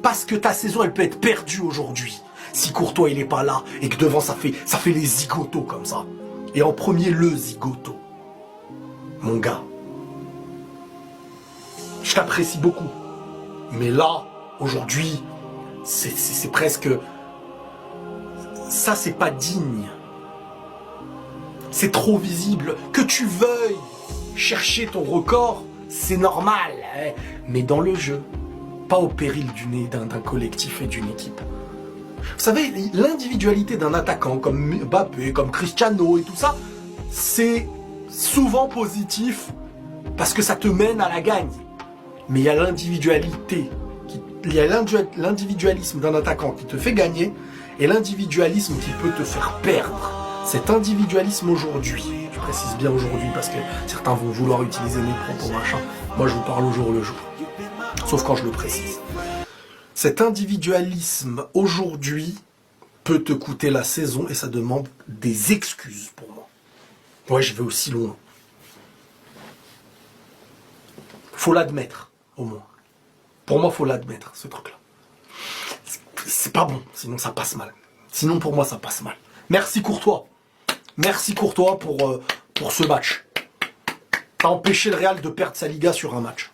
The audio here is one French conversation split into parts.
parce que ta saison, elle peut être perdue aujourd'hui. Si Courtois, il est pas là, et que devant, ça fait les zigotos comme ça. Et en premier, le zigoto. Mon gars. Je t'apprécie beaucoup. Mais là, aujourd'hui, c'est presque... Ça, c'est pas digne. C'est trop visible. Que tu veuilles chercher ton record, c'est normal. Hein, mais dans le jeu, pas au péril d'un collectif et d'une équipe. Vous savez, l'individualité d'un attaquant comme Mbappé, comme Cristiano et tout ça, c'est souvent positif parce que ça te mène à la gagne. Mais il y a l'individualité, il y a l'individualisme d'un attaquant qui te fait gagner et l'individualisme qui peut te faire perdre. Cet individualisme aujourd'hui, je précise bien aujourd'hui parce que certains vont vouloir utiliser mes propos machin, moi je vous parle au jour le jour, sauf quand je le précise. Cet individualisme aujourd'hui peut te coûter la saison et ça demande des excuses pour moi. Ouais, je vais aussi loin. Faut l'admettre, au moins. Pour moi, faut l'admettre, ce truc-là. C'est pas bon, sinon ça passe mal. Sinon, pour moi, ça passe mal. Merci Courtois. Merci Courtois pour ce match. T'as empêché le Real de perdre sa Liga sur un match,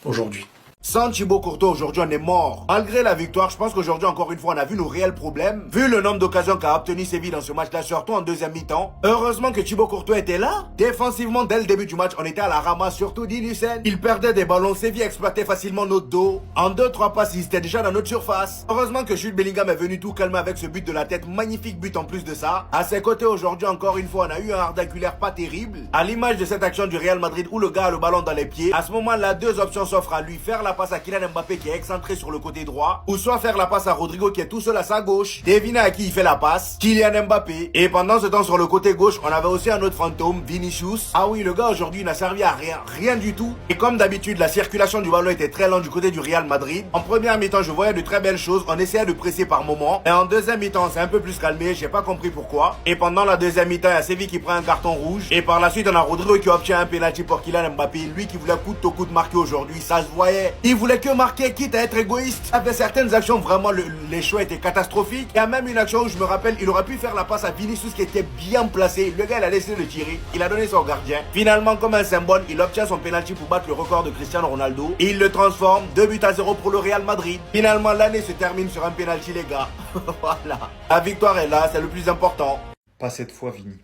aujourd'hui. Sans Thibaut Courtois, aujourd'hui on est mort. Malgré la victoire, je pense qu'aujourd'hui encore une fois on a vu nos réels problèmes. Vu le nombre d'occasions qu'a obtenu Séville dans ce match-là, surtout en deuxième mi-temps. Heureusement que Thibaut Courtois était là. Défensivement, dès le début du match, on était à la ramasse, surtout d'Inusen. Il perdait des ballons, Séville exploitait facilement notre dos. En 2-3 passes, il était déjà dans notre surface. Heureusement que Jude Bellingham est venu tout calmer avec ce but de la tête, magnifique but en plus de ça. À ses côtés aujourd'hui encore une fois, on a eu un Arda pas terrible. À l'image de cette action du Real Madrid où le gars a le ballon dans les pieds. À ce moment-là, deux options s'offrent à lui, faire la passe à Kylian Mbappé qui est excentré sur le côté droit, ou soit faire la passe à Rodrigo qui est tout seul à sa gauche. Devinez à qui il fait la passe? Kylian Mbappé. Et pendant ce temps sur le côté gauche, on avait aussi un autre fantôme, Vinicius. Ah oui, le gars aujourd'hui n'a servi à rien du tout. Et comme d'habitude, la circulation du ballon était très lente du côté du Real Madrid. En première mi-temps, je voyais de très belles choses, on essayait de presser par moments. Et en deuxième mi-temps, c'est un peu plus calmé, j'ai pas compris pourquoi. Et pendant la deuxième mi-temps, il y a Séville qui prend un carton rouge. Et par la suite, on a Rodrigo qui obtient un penalty pour Kylian Mbappé, lui qui voulait coûte au coup de marquer aujourd'hui, ça se voyait. Il voulait que marquer, quitte à être égoïste. Avec certaines actions, vraiment, les choix étaient catastrophiques. Il y a même une action où je me rappelle, il aurait pu faire la passe à Vinicius qui était bien placé. Le gars, il a laissé le tirer. Il a donné son gardien. Finalement, comme un symbole, il obtient son penalty pour battre le record de Cristiano Ronaldo. Et il le transforme, 2-0 pour le Real Madrid. Finalement, l'année se termine sur un penalty, les gars. Voilà. La victoire est là, c'est le plus important. Pas cette fois, Vini.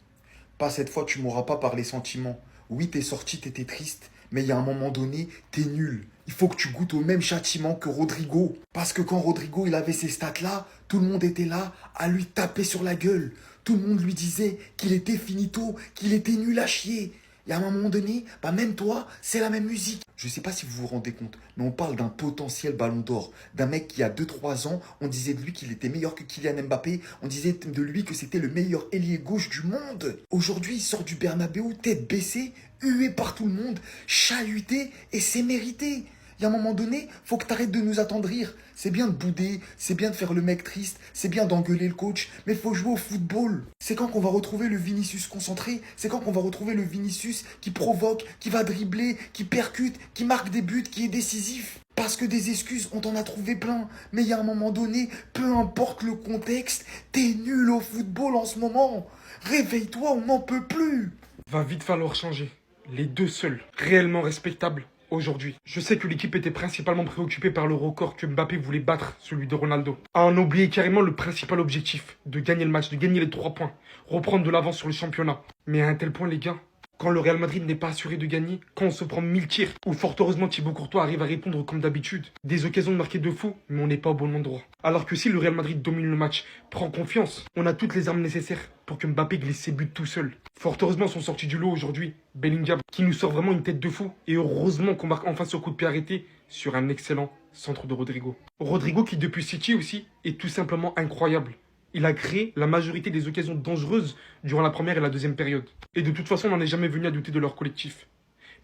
Pas cette fois, tu m'auras pas par les sentiments. Oui, t'es sorti, t'étais triste. Mais il y a un moment donné, t'es nul. Il faut que tu goûtes au même châtiment que Rodrigo. Parce que quand Rodrigo, il avait ces stats-là, tout le monde était là à lui taper sur la gueule. Tout le monde lui disait qu'il était finito, qu'il était nul à chier. Et à un moment donné, bah même toi, c'est la même musique. Je sais pas si vous vous rendez compte, mais on parle d'un potentiel ballon d'or. D'un mec qui a 2-3 ans, on disait de lui qu'il était meilleur que Kylian Mbappé. On disait de lui que c'était le meilleur ailier gauche du monde. Aujourd'hui, il sort du Bernabéu, tête baissée, hué par tout le monde, chahuté, et c'est mérité. Il y a un moment donné, faut que tu arrêtes de nous attendrir. C'est bien de bouder, c'est bien de faire le mec triste, c'est bien d'engueuler le coach, mais faut jouer au football. C'est quand qu'on va retrouver le Vinicius concentré, c'est quand qu'on va retrouver le Vinicius qui provoque, qui va dribbler, qui percute, qui marque des buts, qui est décisif. Parce que des excuses, on t'en a trouvé plein. Mais il y a un moment donné, peu importe le contexte, t'es nul au football en ce moment. Réveille-toi, on n'en peut plus. Va vite falloir changer. Les deux seuls, réellement respectables. Aujourd'hui, je sais que l'équipe était principalement préoccupée par le record que Mbappé voulait battre, celui de Ronaldo. À en oublier carrément le principal objectif, de gagner le match, de gagner les 3 points, reprendre de l'avance sur le championnat. Mais à un tel point, les gars, quand le Real Madrid n'est pas assuré de gagner, quand on se prend 1000 tirs, où fort heureusement Thibaut Courtois arrive à répondre comme d'habitude, des occasions de marquer de fou, mais on n'est pas au bon endroit. Alors que si le Real Madrid domine le match, prend confiance, on a toutes les armes nécessaires pour que Mbappé glisse ses buts tout seul. Fort heureusement sont sortis du lot aujourd'hui Bellingham, qui nous sort vraiment une tête de fou, et heureusement qu'on marque enfin ce coup de pied arrêté sur un excellent centre de Rodrigo. Rodrigo qui depuis City aussi est tout simplement incroyable. Il a créé la majorité des occasions dangereuses durant la première et la deuxième période. Et de toute façon, on n'en est jamais venu à douter de leur collectif.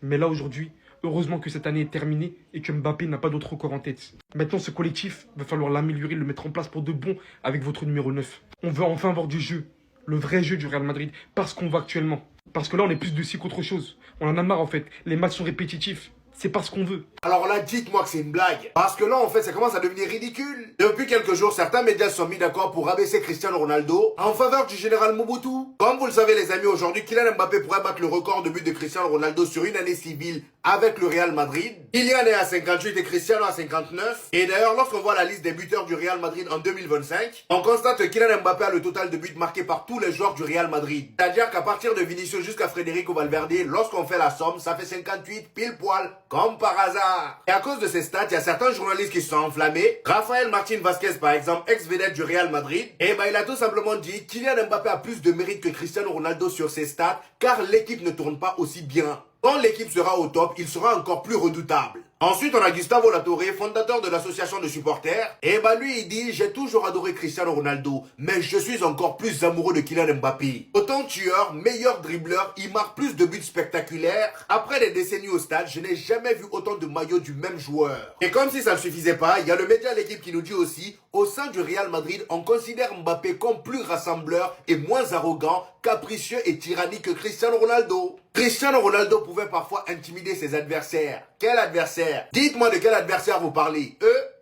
Mais là, aujourd'hui, heureusement que cette année est terminée et que Mbappé n'a pas d'autre record en tête. Maintenant, ce collectif, va falloir l'améliorer, le mettre en place pour de bon avec votre numéro 9. On veut enfin avoir du jeu, le vrai jeu du Real Madrid, parce qu'on va actuellement. Parce que là, on est plus de ci qu'autre chose. On en a marre en fait, les matchs sont répétitifs. c'est pas ce qu'on veut. Alors là, dites-moi que c'est une blague. Parce que là, en fait, ça commence à devenir ridicule. Depuis quelques jours, certains médias se sont mis d'accord pour rabaisser Cristiano Ronaldo en faveur du général Mobutu. Comme vous le savez, les amis, aujourd'hui, Kylian Mbappé pourrait battre le record de buts de Cristiano Ronaldo sur une année civile avec le Real Madrid. Kylian est à 58 et Cristiano à 59. Et d'ailleurs, lorsqu'on voit la liste des buteurs du Real Madrid en 2025, on constate que Kylian Mbappé a le total de buts marqués par tous les joueurs du Real Madrid. C'est-à-dire qu'à partir de Vinicius jusqu'à Federico Valverde, lorsqu'on fait la somme, ça fait 58 pile poil, comme par hasard. Et à cause de ces stats, il y a certains journalistes qui se sont enflammés. Rafael Martin Vasquez, par exemple, ex-vedette du Real Madrid, et il a tout simplement dit Kylian Mbappé a plus de mérite que Cristiano Ronaldo sur ses stats, car l'équipe ne tourne pas aussi bien. Quand l'équipe sera au top, il sera encore plus redoutable. Ensuite, on a Gustavo Latorre, fondateur de l'association de supporters. Et lui, il dit, j'ai toujours adoré Cristiano Ronaldo, mais je suis encore plus amoureux de Kylian Mbappé. Autant tueur, meilleur dribbleur, il marque plus de buts spectaculaires. Après des décennies au stade, je n'ai jamais vu autant de maillots du même joueur. Et comme si ça ne suffisait pas, il y a le média L'équipe qui nous dit aussi, au sein du Real Madrid, on considère Mbappé comme plus rassembleur et moins arrogant, capricieux et tyrannique que Cristiano Ronaldo. Cristiano Ronaldo pouvait parfois intimider ses adversaires. Quel adversaire? Dites-moi de quel adversaire vous parlez.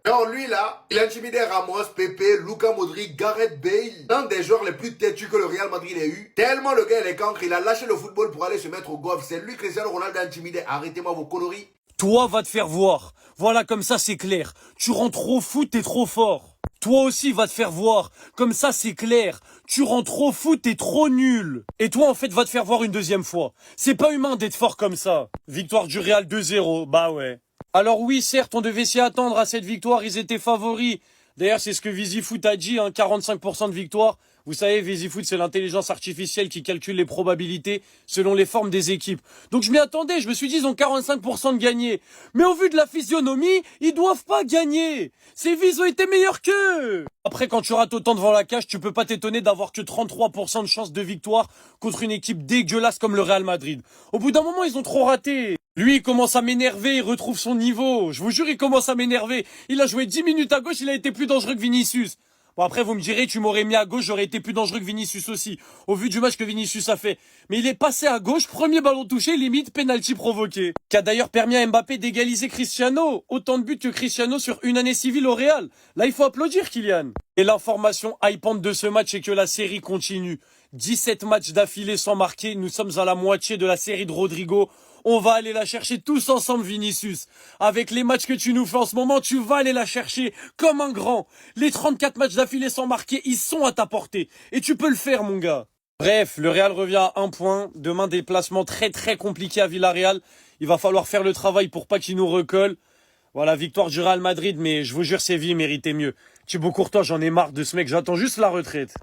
Alors lui là, il intimidait Ramos, Pepe, Luka Modric, Gareth Bale, l'un des joueurs les plus têtus que le Real Madrid ait eu. Tellement le gars il est cancre, il a lâché le football pour aller se mettre au golf. C'est lui Cristiano Ronaldo intimidé. Arrêtez-moi vos conneries. Toi, va te faire voir. Voilà, comme ça, c'est clair. Tu rentres au foot, t'es trop fort. Toi aussi, va te faire voir. Comme ça, c'est clair. Tu rentres au foot, t'es trop nul. Et toi, en fait, va te faire voir une deuxième fois. C'est pas humain d'être fort comme ça. Victoire du Real 2-0, bah ouais. Alors oui, certes, on devait s'y attendre à cette victoire, ils étaient favoris. D'ailleurs, c'est ce que VisiFoot a dit, 45% de victoire. Vous savez, VisiFoot, c'est l'intelligence artificielle qui calcule les probabilités selon les formes des équipes. Donc je m'y attendais, je me suis dit, ils ont 45% de gagner. Mais au vu de la physionomie, ils doivent pas gagner. Ces Vis ont été meilleurs qu'eux. Après, quand tu rates autant devant la cage, tu peux pas t'étonner d'avoir que 33% de chance de victoire contre une équipe dégueulasse comme le Real Madrid. Au bout d'un moment, ils ont trop raté. Lui, il commence à m'énerver, il retrouve son niveau. Je vous jure, il commence à m'énerver. Il a joué 10 minutes à gauche, il a été plus dangereux que Vinicius. Bon, après, vous me direz, tu m'aurais mis à gauche, j'aurais été plus dangereux que Vinicius aussi, au vu du match que Vinicius a fait. Mais il est passé à gauche, premier ballon touché, limite penalty provoqué. Qui a d'ailleurs permis à Mbappé d'égaliser Cristiano. Autant de buts que Cristiano sur une année civile au Real. Là, il faut applaudir Kylian. Et l'information hypante de ce match, c'est que la série continue. 17 matchs d'affilée sans marquer, nous sommes à la moitié de la série de Rodrigo. On va aller la chercher tous ensemble, Vinicius. Avec les matchs que tu nous fais en ce moment, tu vas aller la chercher comme un grand. Les 34 matchs d'affilée sans marquer, ils sont à ta portée. Et tu peux le faire, mon gars. Bref, le Real revient à 1 point. Demain, déplacement très très compliqué à Villarreal. Il va falloir faire le travail pour pas qu'il nous recolle. Voilà, victoire du Real Madrid, mais je vous jure, Séville méritait mieux. Thibaut Courtois, j'en ai marre de ce mec, j'attends juste la retraite.